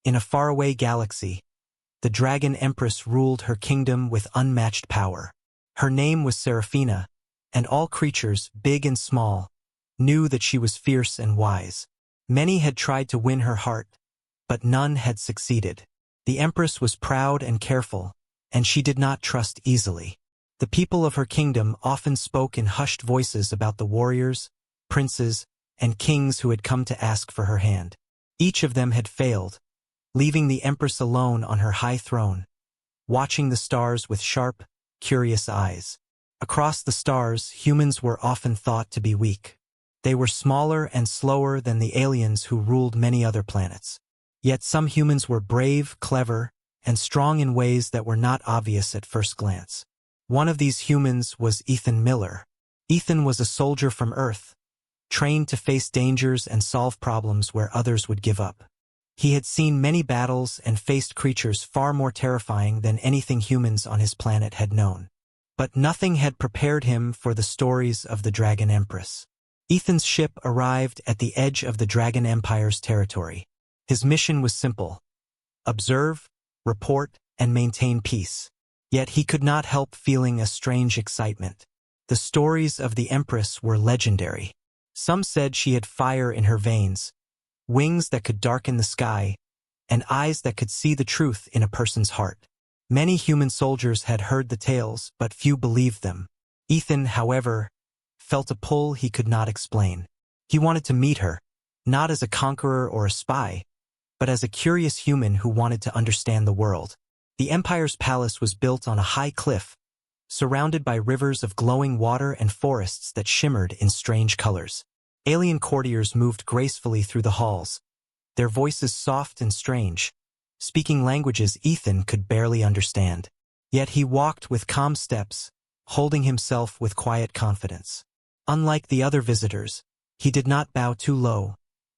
In a faraway galaxy, the Dragon Empress ruled her kingdom with unmatched power. Her name was Seraphina, and all creatures, big and small, knew that she was fierce and wise. Many had tried to win her heart, but none had succeeded. The Empress was proud and careful, and she did not trust easily. The people of her kingdom often spoke in hushed voices about the warriors, princes, and kings who had come to ask for her hand. Each of them had failed, leaving the Empress alone on her high throne, watching the stars with sharp, curious eyes. Across the stars, humans were often thought to be weak. They were smaller and slower than the aliens who ruled many other planets. Yet some humans were brave, clever, and strong in ways that were not obvious at first glance. One of these humans was Ethan Miller. Ethan was a soldier from Earth, trained to face dangers and solve problems where others would give up. He had seen many battles and faced creatures far more terrifying than anything humans on his planet had known. But nothing had prepared him for the stories of the Dragon Empress. Ethan's ship arrived at the edge of the Dragon Empire's territory. His mission was simple: observe, report, and maintain peace. Yet he could not help feeling a strange excitement. The stories of the Empress were legendary. Some said she had fire in her veins, wings that could darken the sky, and eyes that could see the truth in a person's heart. Many human soldiers had heard the tales, but few believed them. Ethan, however, felt a pull he could not explain. He wanted to meet her, not as a conqueror or a spy, but as a curious human who wanted to understand the world. The Empire's palace was built on a high cliff, surrounded by rivers of glowing water and forests that shimmered in strange colors. Alien courtiers moved gracefully through the halls, their voices soft and strange, speaking languages Ethan could barely understand. Yet he walked with calm steps, holding himself with quiet confidence. Unlike the other visitors, he did not bow too low,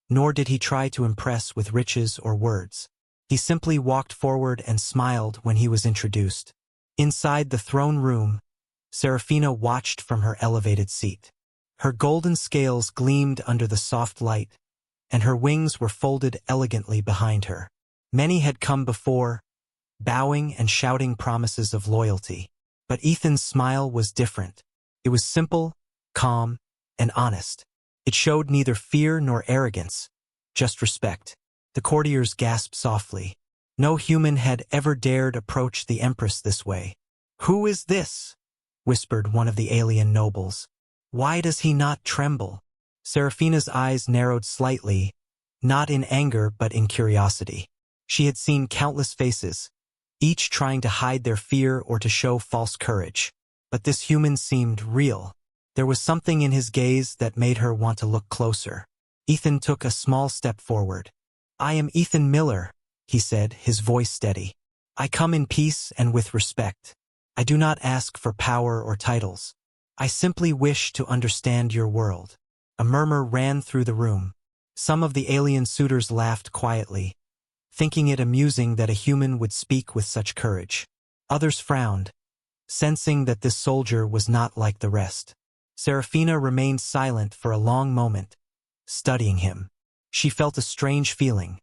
nor did he try to impress with riches or words. He simply walked forward and smiled when he was introduced. Inside the throne room, Seraphina watched from her elevated seat. Her golden scales gleamed under the soft light, and her wings were folded elegantly behind her. Many had come before, bowing and shouting promises of loyalty. But Ethan's smile was different. It was simple, calm, and honest. It showed neither fear nor arrogance, just respect. The courtiers gasped softly. No human had ever dared approach the Empress this way. "Who is this?" whispered one of the alien nobles. "Why does he not tremble?" Seraphina's eyes narrowed slightly, not in anger but in curiosity. She had seen countless faces, each trying to hide their fear or to show false courage. But this human seemed real. There was something in his gaze that made her want to look closer. Ethan took a small step forward. "I am Ethan Miller," he said, his voice steady. "I come in peace and with respect. I do not ask for power or titles. I simply wish to understand your world." A murmur ran through the room. Some of the alien suitors laughed quietly, thinking it amusing that a human would speak with such courage. Others frowned, sensing that this soldier was not like the rest. Seraphina remained silent for a long moment, studying him. She felt a strange feeling,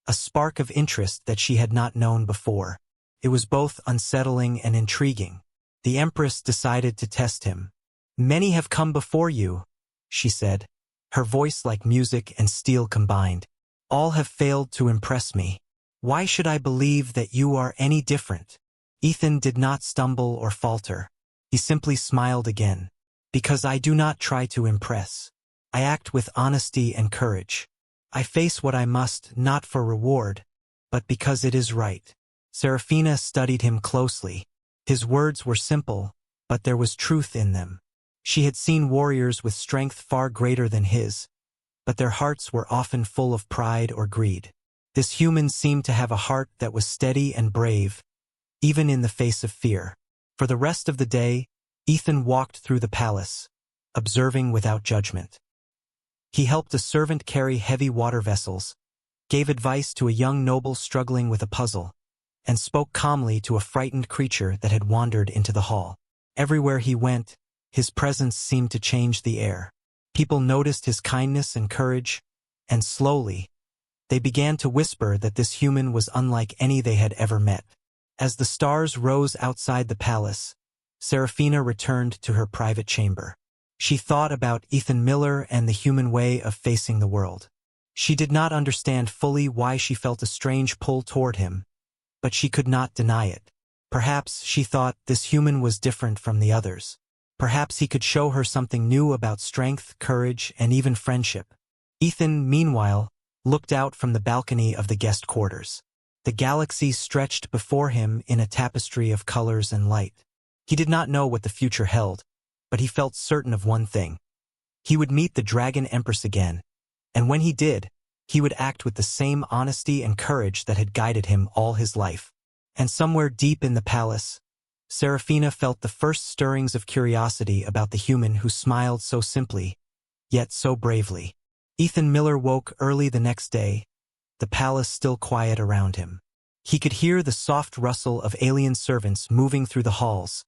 a spark of interest that she had not known before. It was both unsettling and intriguing. The Empress decided to test him. "Many have come before you," she said, her voice like music and steel combined. "All have failed to impress me. Why should I believe that you are any different?" Ethan did not stumble or falter. He simply smiled again. "Because I do not try to impress. I act with honesty and courage. I face what I must, not for reward, but because it is right." Seraphina studied him closely. His words were simple, but there was truth in them. She had seen warriors with strength far greater than his, but their hearts were often full of pride or greed. This human seemed to have a heart that was steady and brave, even in the face of fear. For the rest of the day, Ethan walked through the palace, observing without judgment. He helped a servant carry heavy water vessels, gave advice to a young noble struggling with a puzzle, and spoke calmly to a frightened creature that had wandered into the hall. Everywhere he went, his presence seemed to change the air. People noticed his kindness and courage, and slowly, They began to whisper that this human was unlike any they had ever met. As the stars rose outside the palace, Seraphina returned to her private chamber. She thought about Ethan Miller and the human way of facing the world. She did not understand fully why she felt a strange pull toward him, but she could not deny it. Perhaps, she thought, this human was different from the others. Perhaps he could show her something new about strength, courage, and even friendship. Ethan, meanwhile, looked out from the balcony of the guest quarters. The galaxy stretched before him in a tapestry of colors and light. He did not know what the future held, but he felt certain of one thing. He would meet the Dragon Empress again, and when he did, he would act with the same honesty and courage that had guided him all his life. And somewhere deep in the palace, Seraphina felt the first stirrings of curiosity about the human who smiled so simply, yet so bravely. Ethan Miller woke early the next day, the palace still quiet around him. He could hear the soft rustle of alien servants moving through the halls,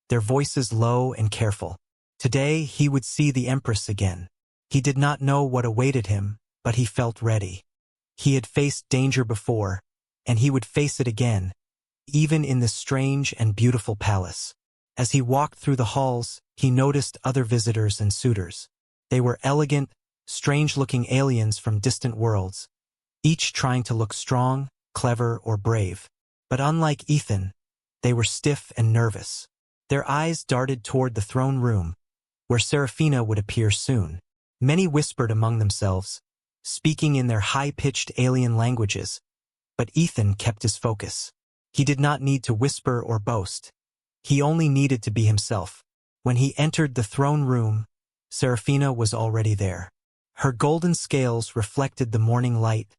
their voices low and careful. Today he would see the Empress again. He did not know what awaited him, but he felt ready. He had faced danger before, and he would face it again, even in this strange and beautiful palace. As he walked through the halls, he noticed other visitors and suitors. They were elegant, strange-looking aliens from distant worlds, each trying to look strong, clever, or brave. But unlike Ethan, they were stiff and nervous. Their eyes darted toward the throne room, where Seraphina would appear soon. Many whispered among themselves, speaking in their high-pitched alien languages, but Ethan kept his focus. He did not need to whisper or boast. He only needed to be himself. When he entered the throne room, Seraphina was already there. Her golden scales reflected the morning light,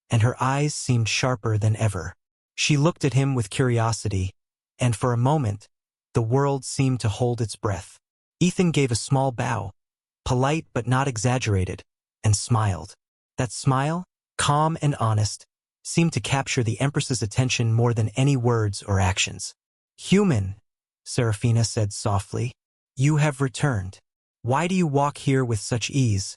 and her eyes seemed sharper than ever. She looked at him with curiosity, and for a moment, the world seemed to hold its breath. Ethan gave a small bow, polite but not exaggerated, and smiled. That smile, calm and honest, seemed to capture the Empress's attention more than any words or actions. "Human," Seraphina said softly, "you have returned. Why do you walk here with such ease,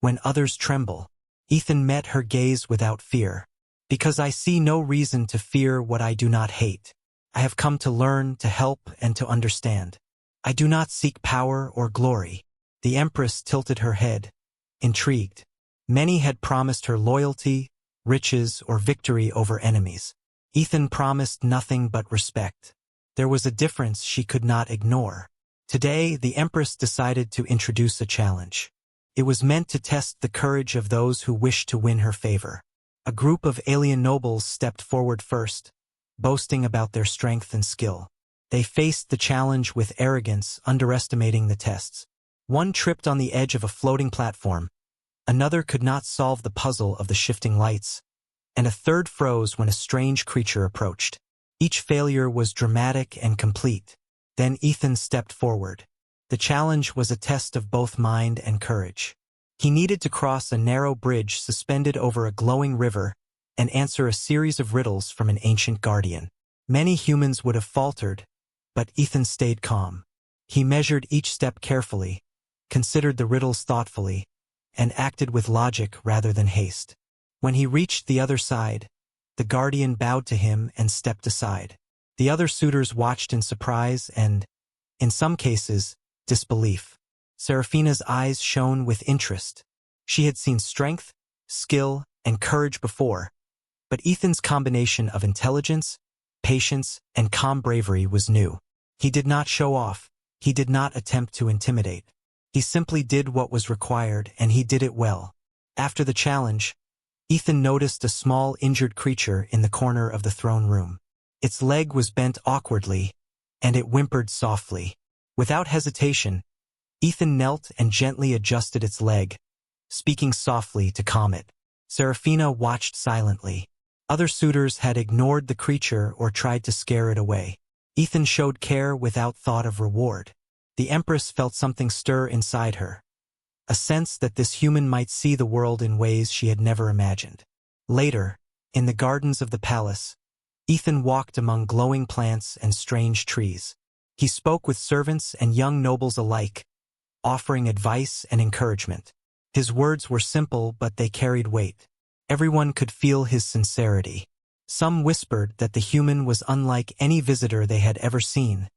when others tremble?" Ethan met her gaze without fear. "Because I see no reason to fear what I do not hate. I have come to learn, to help, and to understand. I do not seek power or glory." The Empress tilted her head, intrigued. Many had promised her loyalty, riches, or victory over enemies. Ethan promised nothing but respect. There was a difference she could not ignore. Today, the Empress decided to introduce a challenge. It was meant to test the courage of those who wished to win her favor. A group of alien nobles stepped forward first, boasting about their strength and skill. They faced the challenge with arrogance, underestimating the tests. One tripped on the edge of a floating platform, another could not solve the puzzle of the shifting lights, and a third froze when a strange creature approached. Each failure was dramatic and complete. Then Ethan stepped forward. The challenge was a test of both mind and courage. He needed to cross a narrow bridge suspended over a glowing river and answer a series of riddles from an ancient guardian. Many humans would have faltered, but Ethan stayed calm. He measured each step carefully, considered the riddles thoughtfully, and acted with logic rather than haste. When he reached the other side, the guardian bowed to him and stepped aside. The other suitors watched in surprise and, in some cases, disbelief. Seraphina's eyes shone with interest. She had seen strength, skill, and courage before, but Ethan's combination of intelligence, patience, and calm bravery was new. He did not show off. He did not attempt to intimidate. He simply did what was required, and he did it well. After the challenge, Ethan noticed a small injured creature in the corner of the throne room. Its leg was bent awkwardly, and it whimpered softly. Without hesitation, Ethan knelt and gently adjusted its leg, speaking softly to calm it. Seraphina watched silently. Other suitors had ignored the creature or tried to scare it away. Ethan showed care without thought of reward. The Empress felt something stir inside her, a sense that this human might see the world in ways she had never imagined. Later, in the gardens of the palace, Ethan walked among glowing plants and strange trees. He spoke with servants and young nobles alike, offering advice and encouragement. His words were simple, but they carried weight. Everyone could feel his sincerity. Some whispered that the human was unlike any visitor they had ever seen,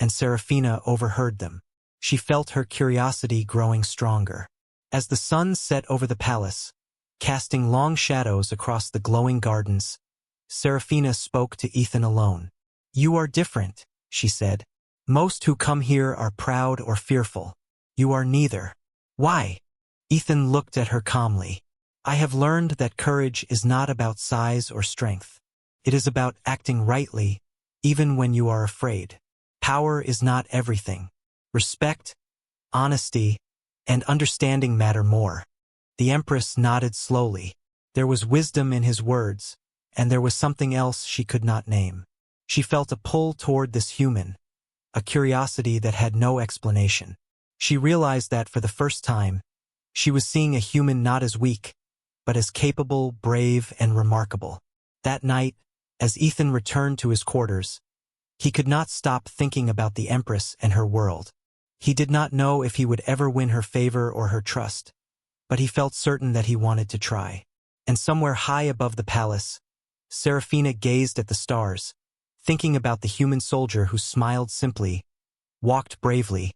and Seraphina overheard them. She felt her curiosity growing stronger. As the sun set over the palace, casting long shadows across the glowing gardens, Seraphina spoke to Ethan alone. "You are different," she said. "Most who come here are proud or fearful. You are neither." "Why?" Ethan looked at her calmly. "I have learned that courage is not about size or strength. It is about acting rightly, even when you are afraid. Power is not everything. Respect, honesty, and understanding matter more." The Empress nodded slowly. There was wisdom in his words, and there was something else she could not name. She felt a pull toward this human, a curiosity that had no explanation. She realized that for the first time, she was seeing a human not as weak, but as capable, brave, and remarkable. That night, as Ethan returned to his quarters, he could not stop thinking about the Empress and her world. He did not know if he would ever win her favor or her trust, but he felt certain that he wanted to try. And somewhere high above the palace, Seraphina gazed at the stars, thinking about the human soldier who smiled simply, walked bravely,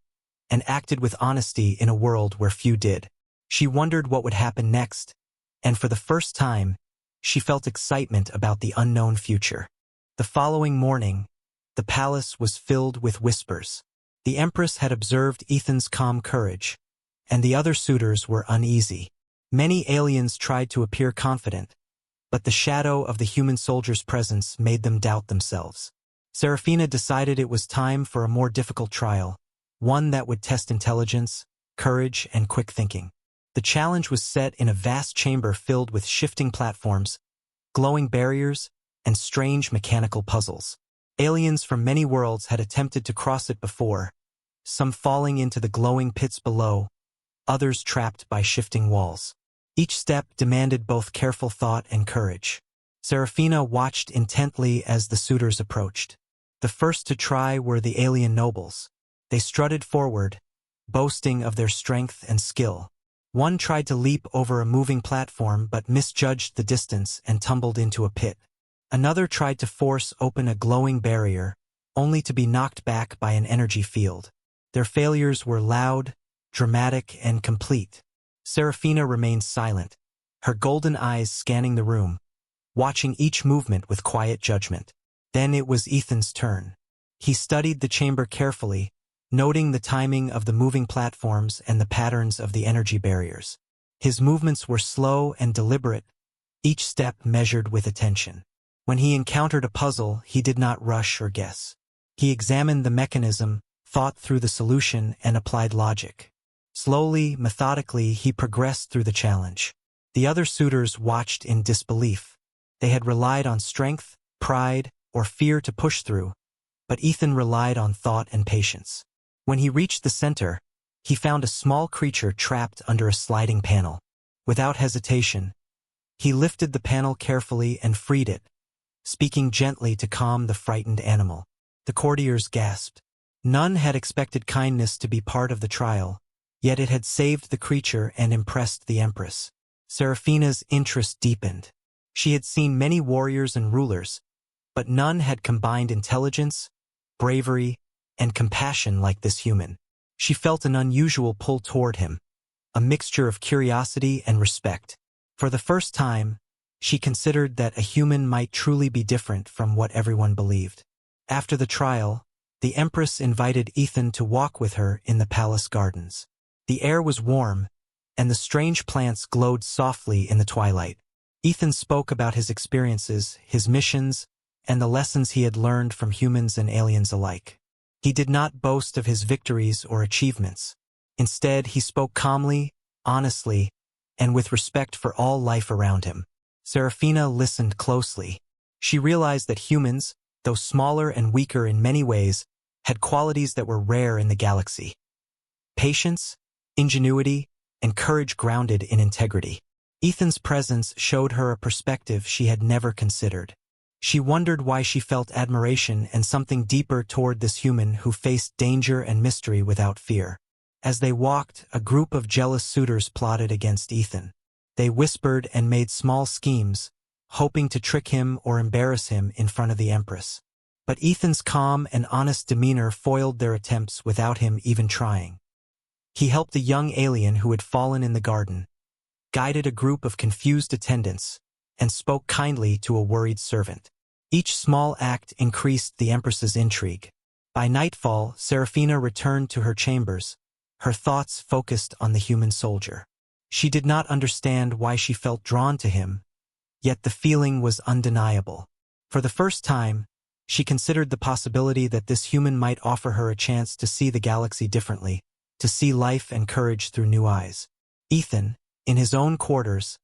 and acted with honesty in a world where few did. She wondered what would happen next, and for the first time, she felt excitement about the unknown future. The following morning, the palace was filled with whispers. The Empress had observed Ethan's calm courage, and the other suitors were uneasy. Many aliens tried to appear confident, but the shadow of the human soldier's presence made them doubt themselves. Seraphina decided it was time for a more difficult trial, one that would test intelligence, courage, and quick thinking. The challenge was set in a vast chamber filled with shifting platforms, glowing barriers, and strange mechanical puzzles. Aliens from many worlds had attempted to cross it before, some falling into the glowing pits below, others trapped by shifting walls. Each step demanded both careful thought and courage. Seraphina watched intently as the suitors approached. The first to try were the alien nobles. They strutted forward, boasting of their strength and skill. One tried to leap over a moving platform but misjudged the distance and tumbled into a pit. Another tried to force open a glowing barrier, only to be knocked back by an energy field. Their failures were loud, dramatic, and complete. Seraphina remained silent, her golden eyes scanning the room, watching each movement with quiet judgment. Then it was Ethan's turn. He studied the chamber carefully, noting the timing of the moving platforms and the patterns of the energy barriers. His movements were slow and deliberate, each step measured with attention. When he encountered a puzzle, he did not rush or guess. He examined the mechanism, thought through the solution, and applied logic. Slowly, methodically, he progressed through the challenge. The other suitors watched in disbelief. They had relied on strength, pride, or fear to push through, but Ethan relied on thought and patience. When he reached the center, he found a small creature trapped under a sliding panel. Without hesitation, he lifted the panel carefully and freed it, speaking gently to calm the frightened animal. The courtiers gasped. None had expected kindness to be part of the trial, yet it had saved the creature and impressed the Empress. Seraphina's interest deepened. She had seen many warriors and rulers, but none had combined intelligence, bravery, and compassion like this human. She felt an unusual pull toward him, a mixture of curiosity and respect. For the first time, she considered that a human might truly be different from what everyone believed. After the trial, the Empress invited Ethan to walk with her in the palace gardens. The air was warm, and the strange plants glowed softly in the twilight. Ethan spoke about his experiences, his missions, and the lessons he had learned from humans and aliens alike. He did not boast of his victories or achievements. Instead, he spoke calmly, honestly, and with respect for all life around him. Seraphina listened closely. She realized that humans, though smaller and weaker in many ways, had qualities that were rare in the galaxy. Patience, ingenuity, and courage grounded in integrity. Ethan's presence showed her a perspective she had never considered. She wondered why she felt admiration and something deeper toward this human who faced danger and mystery without fear. As they walked, a group of jealous suitors plotted against Ethan. They whispered and made small schemes, hoping to trick him or embarrass him in front of the Empress. But Ethan's calm and honest demeanor foiled their attempts without him even trying. He helped a young alien who had fallen in the garden, guided a group of confused attendants, and spoke kindly to a worried servant. Each small act increased the Empress's intrigue. By nightfall, Seraphina returned to her chambers, her thoughts focused on the human soldier. She did not understand why she felt drawn to him, yet the feeling was undeniable. For the first time, she considered the possibility that this human might offer her a chance to see the galaxy differently, to see life and courage through new eyes. Ethan, in his own quarters,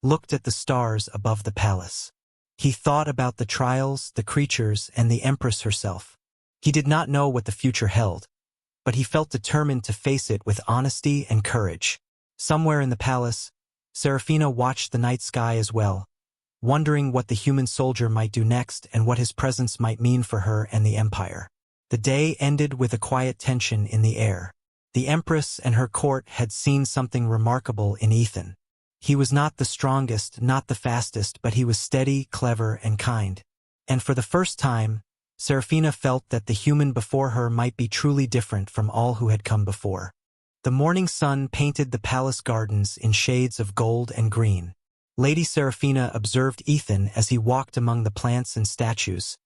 looked at the stars above the palace. He thought about the trials, the creatures, and the Empress herself. He did not know what the future held, but he felt determined to face it with honesty and courage. Somewhere in the palace, Seraphina watched the night sky as well, wondering what the human soldier might do next and what his presence might mean for her and the Empire. The day ended with a quiet tension in the air. The Empress and her court had seen something remarkable in Ethan. He was not the strongest, not the fastest, but he was steady, clever, and kind. And for the first time, Seraphina felt that the human before her might be truly different from all who had come before. The morning sun painted the palace gardens in shades of gold and green. Lady Seraphina observed Ethan as he walked among the plants and statues,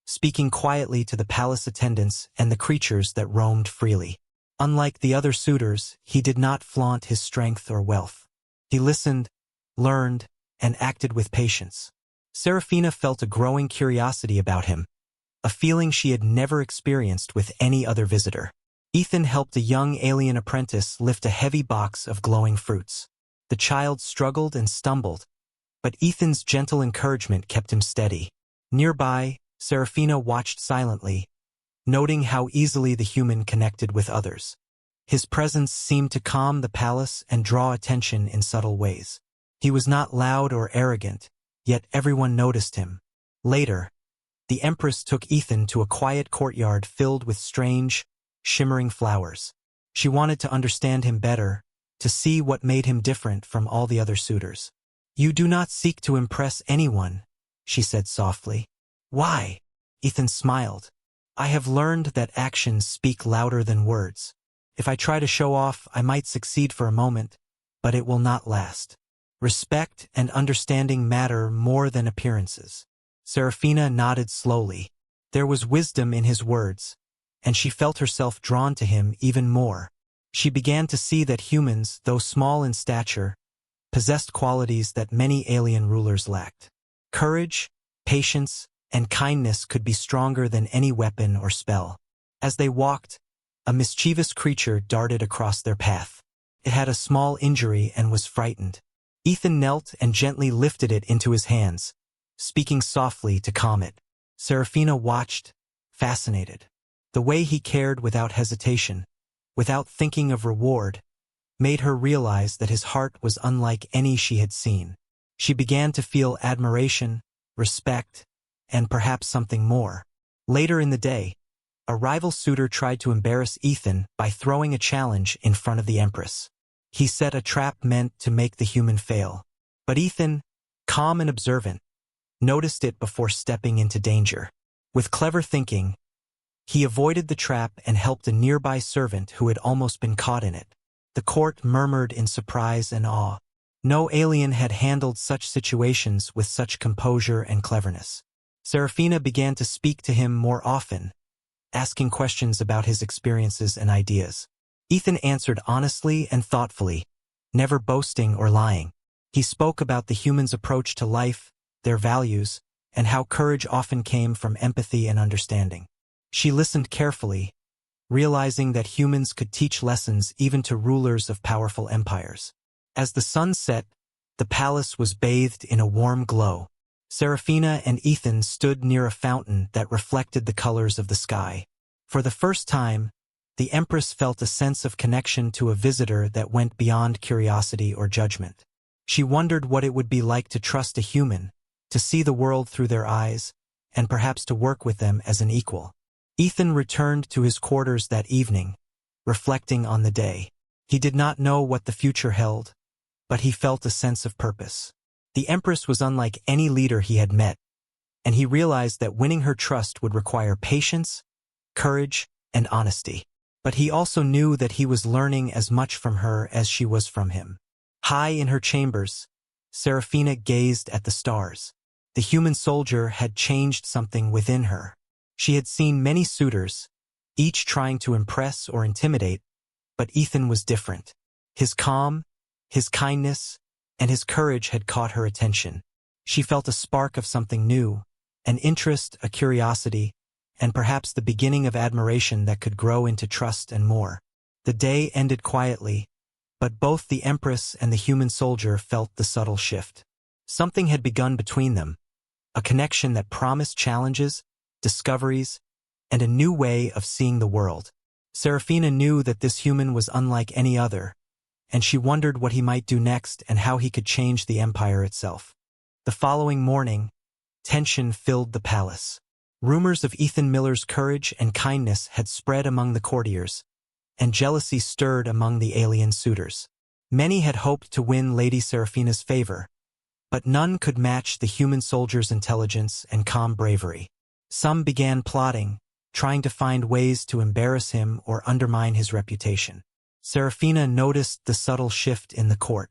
speaking quietly to the palace attendants and the creatures that roamed freely. Unlike the other suitors, he did not flaunt his strength or wealth. He listened, learned, and acted with patience. Seraphina felt a growing curiosity about him, a feeling she had never experienced with any other visitor. Ethan helped a young alien apprentice lift a heavy box of glowing fruits. The child struggled and stumbled, but Ethan's gentle encouragement kept him steady. Nearby, Seraphina watched silently, noting how easily the human connected with others. His presence seemed to calm the palace and draw attention in subtle ways. He was not loud or arrogant, yet everyone noticed him. Later, the Empress took Ethan to a quiet courtyard filled with strange, shimmering flowers. She wanted to understand him better, to see what made him different from all the other suitors. "You do not seek to impress anyone," she said softly. "Why?" Ethan smiled. "I have learned that actions speak louder than words. If I try to show off, I might succeed for a moment, but it will not last. Respect and understanding matter more than appearances." Seraphina nodded slowly. There was wisdom in his words, and she felt herself drawn to him even more. She began to see that humans, though small in stature, possessed qualities that many alien rulers lacked. Courage, patience, and kindness could be stronger than any weapon or spell. As they walked, a mischievous creature darted across their path. It had a small injury and was frightened. Ethan knelt and gently lifted it into his hands, speaking softly to calm it. Seraphina watched, fascinated. The way he cared without hesitation, without thinking of reward, made her realize that his heart was unlike any she had seen. She began to feel admiration, respect, and perhaps something more. Later in the day, a rival suitor tried to embarrass Ethan by throwing a challenge in front of the Empress. He set a trap meant to make the human fail. But Ethan, calm and observant, noticed it before stepping into danger. With clever thinking, he avoided the trap and helped a nearby servant who had almost been caught in it. The court murmured in surprise and awe. No alien had handled such situations with such composure and cleverness. Seraphina began to speak to him more often, asking questions about his experiences and ideas. Ethan answered honestly and thoughtfully, never boasting or lying. He spoke about the human's approach to life, their values, and how courage often came from empathy and understanding. She listened carefully, realizing that humans could teach lessons even to rulers of powerful empires. As the sun set, the palace was bathed in a warm glow. Seraphina and Ethan stood near a fountain that reflected the colors of the sky. For the first time, the Empress felt a sense of connection to a visitor that went beyond curiosity or judgment. She wondered what it would be like to trust a human, to see the world through their eyes, and perhaps to work with them as an equal. Ethan returned to his quarters that evening, reflecting on the day. He did not know what the future held, but he felt a sense of purpose. The Empress was unlike any leader he had met, and he realized that winning her trust would require patience, courage, and honesty. But he also knew that he was learning as much from her as she was from him. High in her chambers, Seraphina gazed at the stars. The human soldier had changed something within her. She had seen many suitors, each trying to impress or intimidate, but Ethan was different. His calm, his kindness, and his courage had caught her attention. She felt a spark of something new, an interest, a curiosity, and perhaps the beginning of admiration that could grow into trust and more. The day ended quietly, but both the Empress and the human soldier felt the subtle shift. Something had begun between them, a connection that promised challenges, discoveries, and a new way of seeing the world. Seraphina knew that this human was unlike any other, and she wondered what he might do next and how he could change the empire itself. The following morning, tension filled the palace. Rumors of Ethan Miller's courage and kindness had spread among the courtiers, and jealousy stirred among the alien suitors. Many had hoped to win Lady Seraphina's favor, but none could match the human soldier's intelligence and calm bravery. Some began plotting, trying to find ways to embarrass him or undermine his reputation. Seraphina noticed the subtle shift in the court.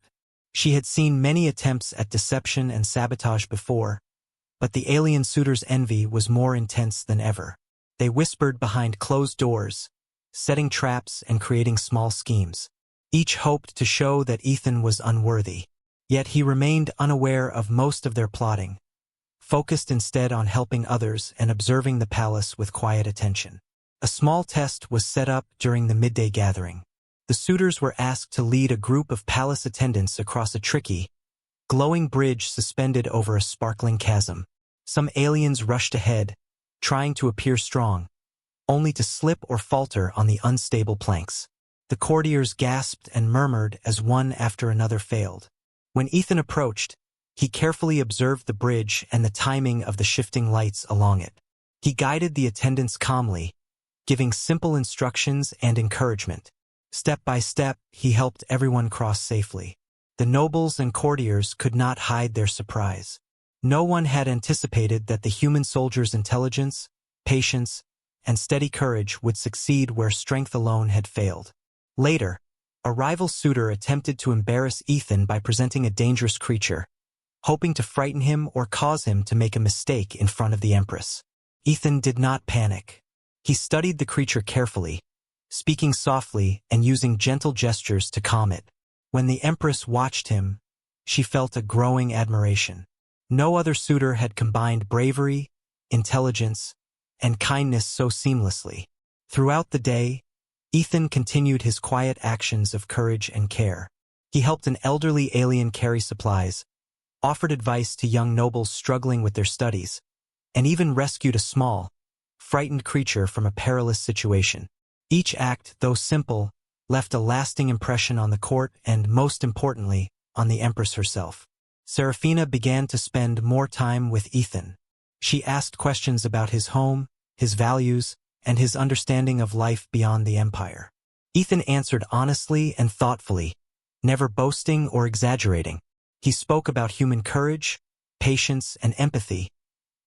She had seen many attempts at deception and sabotage before, but the alien suitors' envy was more intense than ever. They whispered behind closed doors, setting traps and creating small schemes. Each hoped to show that Ethan was unworthy. Yet he remained unaware of most of their plotting, focused instead on helping others and observing the palace with quiet attention. A small test was set up during the midday gathering. The suitors were asked to lead a group of palace attendants across a tricky, glowing bridge suspended over a sparkling chasm. Some aliens rushed ahead, trying to appear strong, only to slip or falter on the unstable planks. The courtiers gasped and murmured as one after another failed. When Ethan approached, he carefully observed the bridge and the timing of the shifting lights along it. He guided the attendants calmly, giving simple instructions and encouragement. Step by step, he helped everyone cross safely. The nobles and courtiers could not hide their surprise. No one had anticipated that the human soldier's intelligence, patience, and steady courage would succeed where strength alone had failed. Later, a rival suitor attempted to embarrass Ethan by presenting a dangerous creature, hoping to frighten him or cause him to make a mistake in front of the Empress. Ethan did not panic. He studied the creature carefully, speaking softly and using gentle gestures to calm it. When the Empress watched him, she felt a growing admiration. No other suitor had combined bravery, intelligence, and kindness so seamlessly. Throughout the day, Ethan continued his quiet actions of courage and care. He helped an elderly alien carry supplies, offered advice to young nobles struggling with their studies, and even rescued a small, frightened creature from a perilous situation. Each act, though simple, left a lasting impression on the court and, most importantly, on the Empress herself. Seraphina began to spend more time with Ethan. She asked questions about his home, his values, and his understanding of life beyond the empire. Ethan answered honestly and thoughtfully, never boasting or exaggerating. He spoke about human courage, patience, and empathy,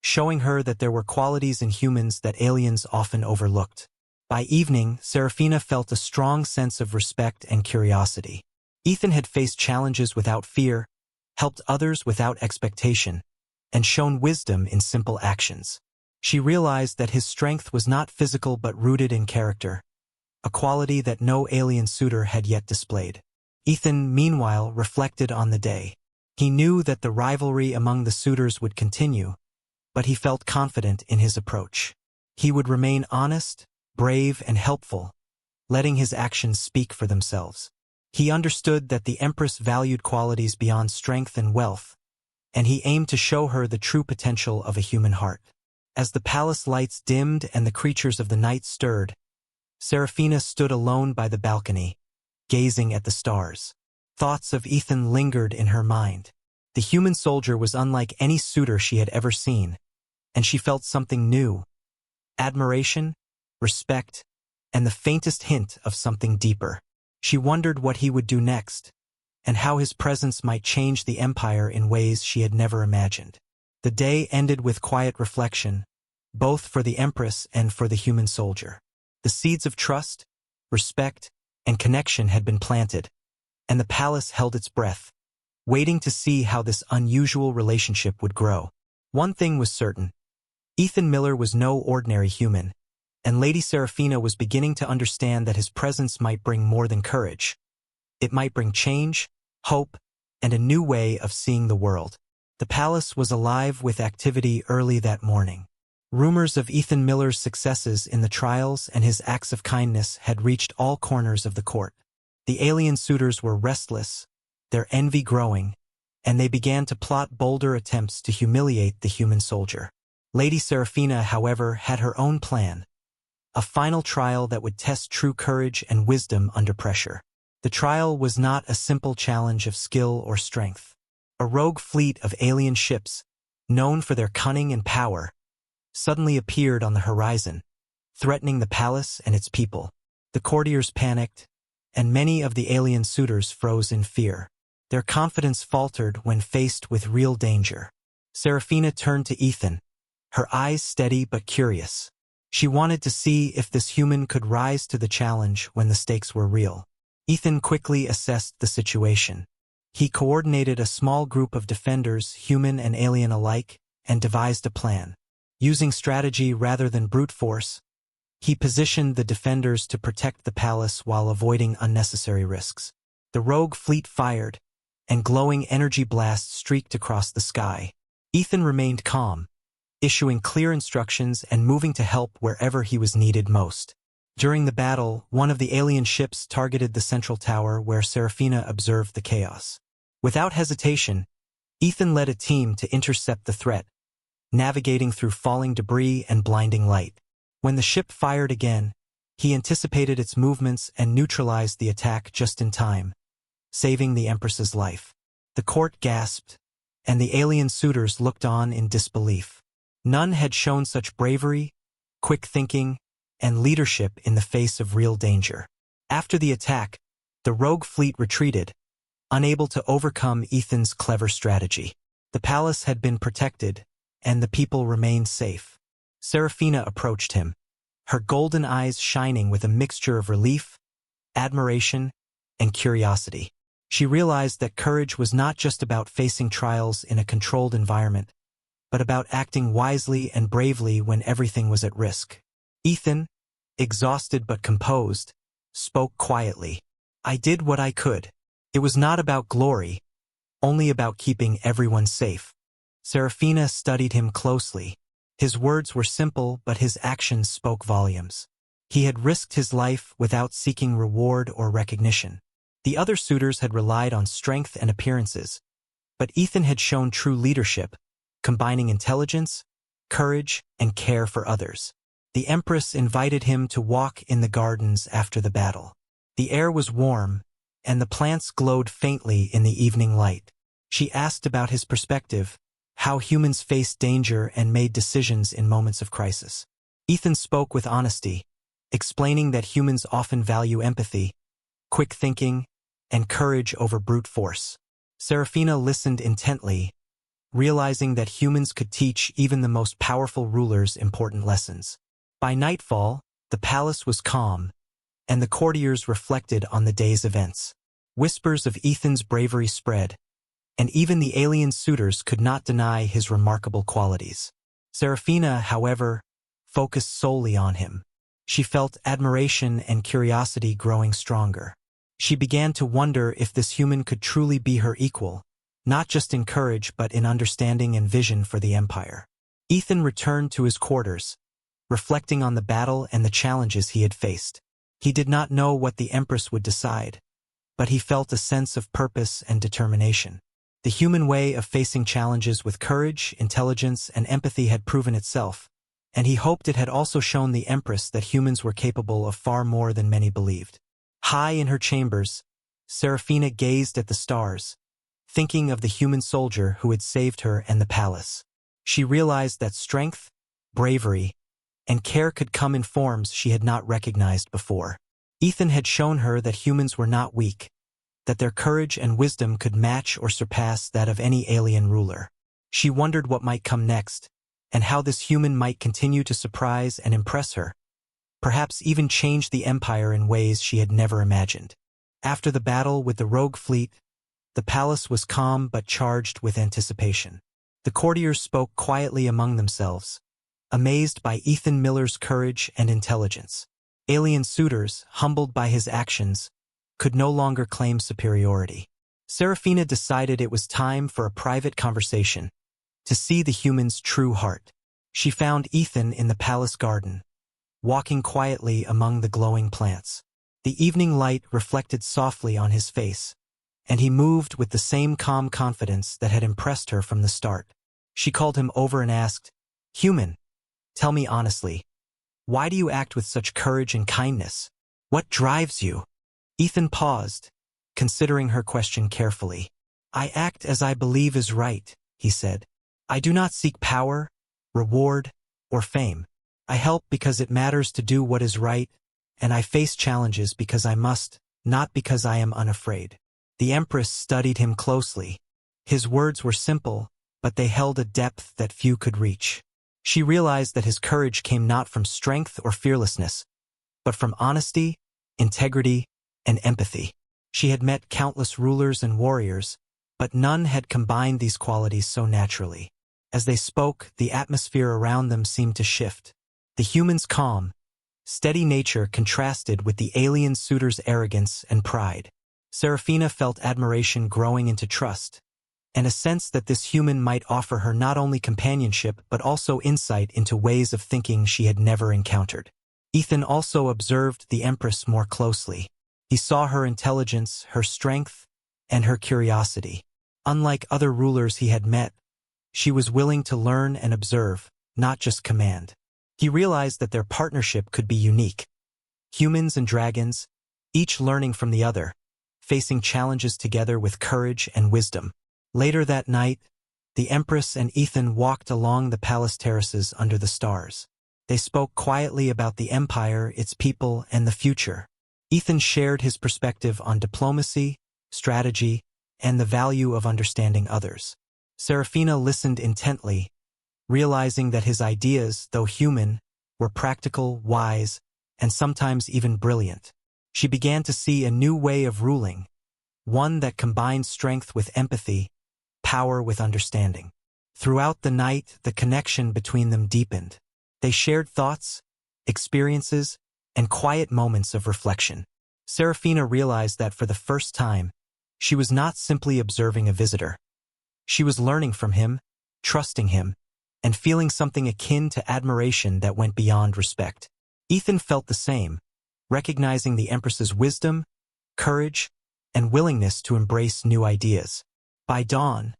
showing her that there were qualities in humans that aliens often overlooked. By evening, Seraphina felt a strong sense of respect and curiosity. Ethan had faced challenges without fear, helped others without expectation, and shown wisdom in simple actions. She realized that his strength was not physical but rooted in character, a quality that no alien suitor had yet displayed. Ethan, meanwhile, reflected on the day. He knew that the rivalry among the suitors would continue, but he felt confident in his approach. He would remain honest, brave, and helpful, letting his actions speak for themselves. He understood that the Empress valued qualities beyond strength and wealth, and he aimed to show her the true potential of a human heart. As the palace lights dimmed and the creatures of the night stirred, Seraphina stood alone by the balcony, gazing at the stars. Thoughts of Ethan lingered in her mind. The human soldier was unlike any suitor she had ever seen, and she felt something new: admiration, respect, and the faintest hint of something deeper. She wondered what he would do next, and how his presence might change the Empire in ways she had never imagined. The day ended with quiet reflection, both for the Empress and for the human soldier. The seeds of trust, respect, and connection had been planted, and the palace held its breath, waiting to see how this unusual relationship would grow. One thing was certain: Ethan Miller was no ordinary human, and Lady Seraphina was beginning to understand that his presence might bring more than courage. It might bring change, hope, and a new way of seeing the world. The palace was alive with activity early that morning. Rumors of Ethan Miller's successes in the trials and his acts of kindness had reached all corners of the court. The alien suitors were restless, their envy growing, and they began to plot bolder attempts to humiliate the human soldier. Lady Seraphina, however, had her own plan, a final trial that would test true courage and wisdom under pressure. The trial was not a simple challenge of skill or strength. A rogue fleet of alien ships, known for their cunning and power, suddenly appeared on the horizon, threatening the palace and its people. The courtiers panicked, and many of the alien suitors froze in fear. Their confidence faltered when faced with real danger. Seraphina turned to Ethan, her eyes steady but curious. She wanted to see if this human could rise to the challenge when the stakes were real. Ethan quickly assessed the situation. He coordinated a small group of defenders, human and alien alike, and devised a plan. Using strategy rather than brute force, he positioned the defenders to protect the palace while avoiding unnecessary risks. The rogue fleet fired, and glowing energy blasts streaked across the sky. Ethan remained calm, issuing clear instructions and moving to help wherever he was needed most. During the battle, one of the alien ships targeted the central tower where Seraphina observed the chaos. Without hesitation, Ethan led a team to intercept the threat, navigating through falling debris and blinding light. When the ship fired again, he anticipated its movements and neutralized the attack just in time, saving the Empress's life. The court gasped, and the alien suitors looked on in disbelief. None had shown such bravery, quick thinking, and leadership in the face of real danger. After the attack, the rogue fleet retreated, unable to overcome Ethan's clever strategy. The palace had been protected, and the people remained safe. Seraphina approached him, her golden eyes shining with a mixture of relief, admiration, and curiosity. She realized that courage was not just about facing trials in a controlled environment, but about acting wisely and bravely when everything was at risk. Ethan, exhausted but composed, spoke quietly. "I did what I could. It was not about glory, only about keeping everyone safe." Seraphina studied him closely. His words were simple, but his actions spoke volumes. He had risked his life without seeking reward or recognition. The other suitors had relied on strength and appearances, but Ethan had shown true leadership, combining intelligence, courage, and care for others. The Empress invited him to walk in the gardens after the battle. The air was warm, and the plants glowed faintly in the evening light. She asked about his perspective, how humans faced danger and made decisions in moments of crisis. Ethan spoke with honesty, explaining that humans often value empathy, quick thinking, and courage over brute force. Seraphina listened intently, realizing that humans could teach even the most powerful rulers important lessons. By nightfall, the palace was calm, and the courtiers reflected on the day's events. Whispers of Ethan's bravery spread, and even the alien suitors could not deny his remarkable qualities. Seraphina, however, focused solely on him. She felt admiration and curiosity growing stronger. She began to wonder if this human could truly be her equal, not just in courage but in understanding and vision for the Empire. Ethan returned to his quarters, reflecting on the battle and the challenges he had faced. He did not know what the Empress would decide, but he felt a sense of purpose and determination. The human way of facing challenges with courage, intelligence, and empathy had proven itself, and he hoped it had also shown the Empress that humans were capable of far more than many believed. High in her chambers, Seraphina gazed at the stars, thinking of the human soldier who had saved her and the palace. She realized that strength, bravery, and care could come in forms she had not recognized before. Ethan had shown her that humans were not weak, that their courage and wisdom could match or surpass that of any alien ruler. She wondered what might come next, and how this human might continue to surprise and impress her, perhaps even change the empire in ways she had never imagined. After the battle with the rogue fleet, the palace was calm but charged with anticipation. The courtiers spoke quietly among themselves, amazed by Ethan Miller's courage and intelligence. Alien suitors, humbled by his actions, could no longer claim superiority. Seraphina decided it was time for a private conversation, to see the human's true heart. She found Ethan in the palace garden, walking quietly among the glowing plants. The evening light reflected softly on his face, and he moved with the same calm confidence that had impressed her from the start. She called him over and asked, "Human, tell me honestly, why do you act with such courage and kindness? What drives you?" Ethan paused, considering her question carefully. "I act as I believe is right," he said. "I do not seek power, reward, or fame. I help because it matters to do what is right, and I face challenges because I must, not because I am unafraid." The Empress studied him closely. His words were simple, but they held a depth that few could reach. She realized that his courage came not from strength or fearlessness, but from honesty, integrity, and empathy. She had met countless rulers and warriors, but none had combined these qualities so naturally. As they spoke, the atmosphere around them seemed to shift. The human's calm, steady nature contrasted with the alien suitor's arrogance and pride. Seraphina felt admiration growing into trust, and a sense that this human might offer her not only companionship but also insight into ways of thinking she had never encountered. Ethan also observed the Empress more closely. He saw her intelligence, her strength, and her curiosity. Unlike other rulers he had met, she was willing to learn and observe, not just command. He realized that their partnership could be unique. Humans and dragons, each learning from the other, facing challenges together with courage and wisdom. Later that night, the Empress and Ethan walked along the palace terraces under the stars. They spoke quietly about the empire, its people, and the future. Ethan shared his perspective on diplomacy, strategy, and the value of understanding others. Seraphina listened intently, realizing that his ideas, though human, were practical, wise, and sometimes even brilliant. She began to see a new way of ruling, one that combined strength with empathy, power with understanding. Throughout the night, the connection between them deepened. They shared thoughts, experiences, and quiet moments of reflection. Seraphina realized that for the first time, she was not simply observing a visitor. She was learning from him, trusting him, and feeling something akin to admiration that went beyond respect. Ethan felt the same, recognizing the Empress's wisdom, courage, and willingness to embrace new ideas. By dawn,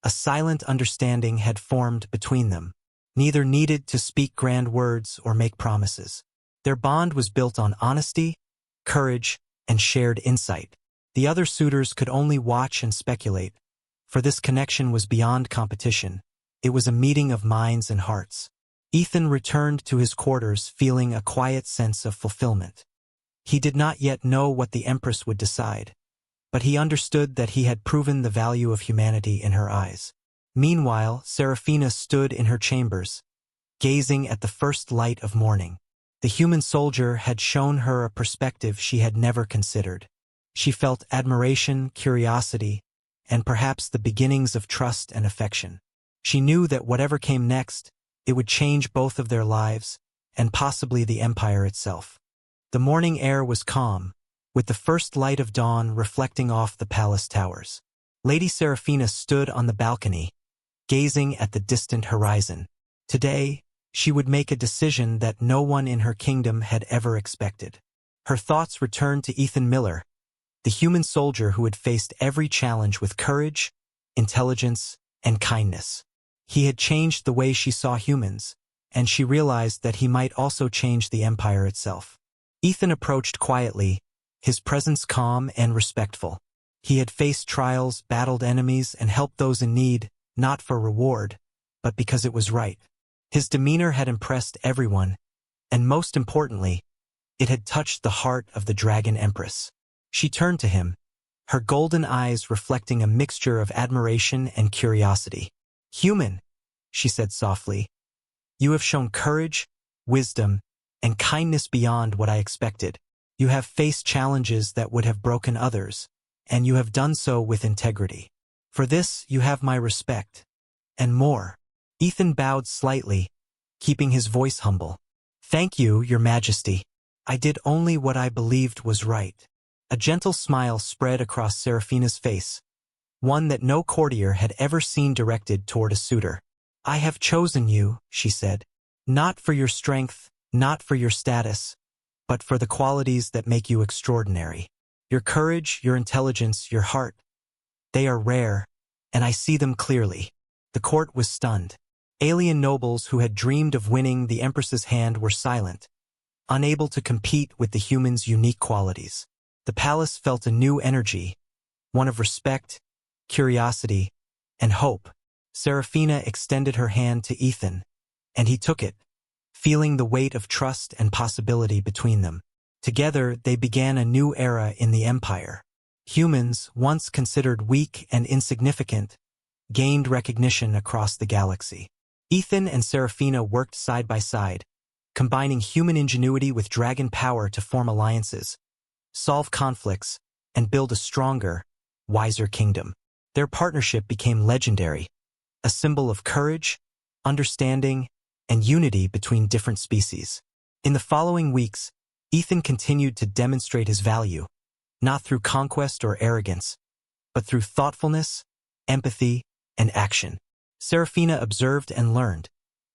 a silent understanding had formed between them. Neither needed to speak grand words or make promises. Their bond was built on honesty, courage, and shared insight. The other suitors could only watch and speculate, for this connection was beyond competition. It was a meeting of minds and hearts. Ethan returned to his quarters feeling a quiet sense of fulfillment. He did not yet know what the Empress would decide, but he understood that he had proven the value of humanity in her eyes. Meanwhile, Seraphina stood in her chambers, gazing at the first light of morning. The human soldier had shown her a perspective she had never considered. She felt admiration, curiosity, and perhaps the beginnings of trust and affection. She knew that whatever came next, it would change both of their lives, and possibly the empire itself. The morning air was calm, with the first light of dawn reflecting off the palace towers. Lady Seraphina stood on the balcony, gazing at the distant horizon. Today, she would make a decision that no one in her kingdom had ever expected. Her thoughts returned to Ethan Miller, the human soldier who had faced every challenge with courage, intelligence, and kindness. He had changed the way she saw humans, and she realized that he might also change the empire itself. Ethan approached quietly, his presence calm and respectful. He had faced trials, battled enemies, and helped those in need, not for reward, but because it was right. His demeanor had impressed everyone, and most importantly, it had touched the heart of the Dragon Empress. She turned to him, her golden eyes reflecting a mixture of admiration and curiosity. "Human," she said softly, "you have shown courage, wisdom, and kindness beyond what I expected. You have faced challenges that would have broken others, and you have done so with integrity. For this, you have my respect, and more." Ethan bowed slightly, keeping his voice humble. "Thank you, Your Majesty. I did only what I believed was right." A gentle smile spread across Seraphina's face, one that no courtier had ever seen directed toward a suitor. "I have chosen you," she said, "not for your strength, not for your status, but for the qualities that make you extraordinary. Your courage, your intelligence, your heart, they are rare, and I see them clearly." The court was stunned. Alien nobles who had dreamed of winning the Empress's hand were silent, unable to compete with the human's unique qualities. The palace felt a new energy, one of respect, curiosity, and hope. Seraphina extended her hand to Ethan, and he took it, feeling the weight of trust and possibility between them. Together, they began a new era in the Empire. Humans, once considered weak and insignificant, gained recognition across the galaxy. Ethan and Seraphina worked side by side, combining human ingenuity with dragon power to form alliances, solve conflicts, and build a stronger, wiser kingdom. Their partnership became legendary, a symbol of courage, understanding, and unity between different species. In the following weeks, Ethan continued to demonstrate his value, not through conquest or arrogance, but through thoughtfulness, empathy, and action. Seraphina observed and learned,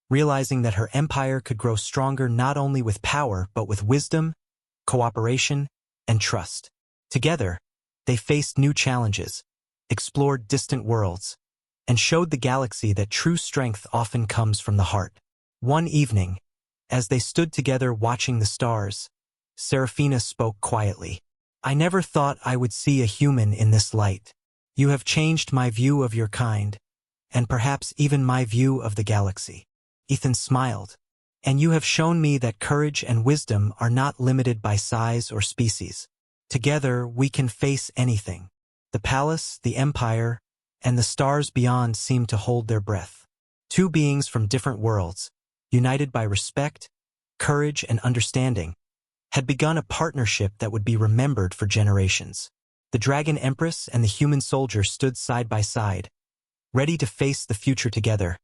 realizing that her empire could grow stronger not only with power but with wisdom, cooperation, and trust. Together, they faced new challenges, explored distant worlds, and showed the galaxy that true strength often comes from the heart. One evening, as they stood together watching the stars, Seraphina spoke quietly. "I never thought I would see a human in this light. You have changed my view of your kind, and perhaps even my view of the galaxy." Ethan smiled. "And you have shown me that courage and wisdom are not limited by size or species. Together, we can face anything." The palace, the empire, and the stars beyond seemed to hold their breath. Two beings from different worlds, united by respect, courage, and understanding, had begun a partnership that would be remembered for generations. The Dragon Empress and the human soldier stood side by side, ready to face the future together,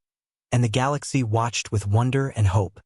and the galaxy watched with wonder and hope.